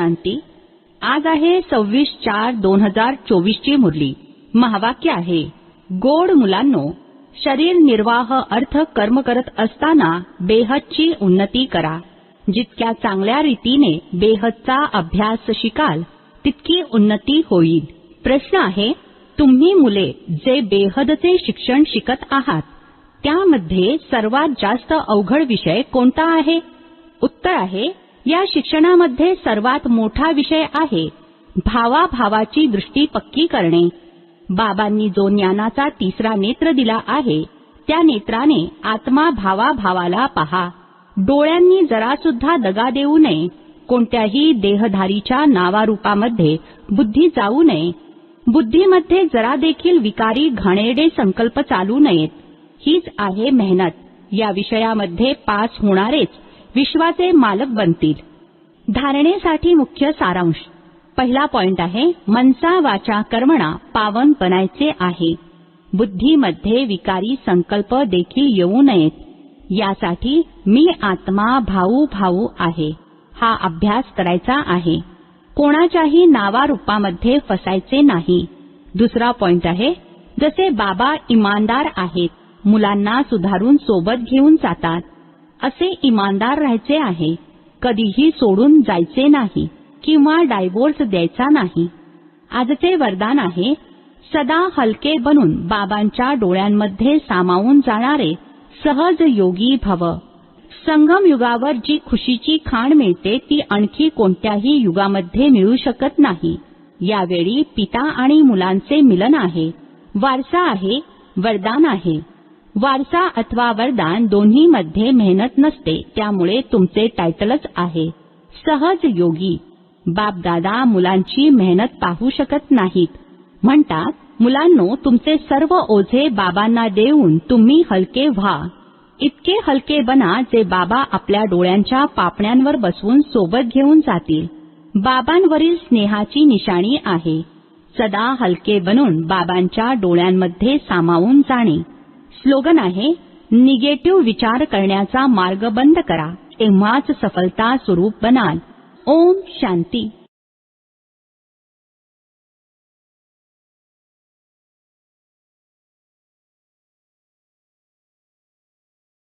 शांती. आज आहे 26/4/2024 ची मुरली. महावाक्य आहे, गोड मुलांनो, शरीर निर्वाह अर्थ कर्म करत असताना बेहदची उन्नती करा. जितक्या चांगल्या रीतीने बेहदचा अभ्यास शिकाल तितकी उन्नती होईल. प्रश्न आहे, तुम्ही मुले जे बेहदचे शिक्षण शिकत आहात त्यामध्ये सर्वात जास्त अवघड विषय कोणता आहे? उत्तर आहे, या शिक्षणामध्ये सर्वात मोठा विषय आहे भावाभावाची दृष्टी पक्की करणे. बाबांनी जो ज्ञानाचा तिसरा नेत्र दिला आहे त्या नेत्राने आत्मा भावाभावाला पहा. डोळ्यांनी जरा सुद्धा दगा देऊ नये. कोणत्याही देहधारीच्या नावारूपामध्ये बुद्धी जाऊ नये. बुद्धीमध्ये जरा देखील विकारी घाणेरडे संकल्प चालू नयेत. हीच आहे मेहनत. या विषयामध्ये पास होणारेच विश्वाचे मालक बनतील. धारणेसाठी मुख्य सारांश. पहिला पॉइंट आहे, मनसा वाचा कर्मणा पावन बनायचे आहे. बुद्धीमध्ये विकारी संकल्प देखील येऊ नयेत. यासाठी मी आत्मा भाऊ भाऊ आहे हा अभ्यास करायचा आहे. कोणाच्याही नावारूपामध्ये फसायचे नाही. दुसरा पॉइंट आहे, जसे बाबा इमानदार आहेत, मुलांना सुधारून सोबत घेऊन जातात, असे इमानदार राहायचे आहे. कधीही सोडून जायचे नाही किंवा डायव्होर्स द्यायचा नाही. आजचे वरदान आहे, सदा हलके बनून बाबांच्या डोळ्यांमध्ये सामावून जाणारे सहज योगी भव. संगम युगावर जी खुशीची खाण मिळते ती आणखी कोणत्याही युगामध्ये मिळू शकत नाही. यावेळी पिता आणि मुलांचे मिलन आहे. वारसा आहे, वरदान आहे. वारसा अथवा वरदान दोन्हीमध्ये मेहनत नसते. त्यामुळे तुमचे टायटलच आहे सहज योगी. बापदादा मुलांची मेहनत पाहू शकत नाहीत. म्हणतात, मुलांनो, तुमचे सर्व ओझे बाबांना देऊन तुम्ही हलके व्हा. इतके हलके बना जे बाबा आपल्या डोळ्यांच्या पापण्यांवर बसवून सोबत घेऊन जातील. बाबांवरील स्नेहाची निशाणी आहे. सदा हलके बनून बाबांच्या डोळ्यांमध्ये सामावून जाणे. स्लोगन आहे, निगेटिव्ह विचार करण्याचा मार्ग बंद करा, तेव्हाच सफलता स्वरूप बनाल. ओम शांती.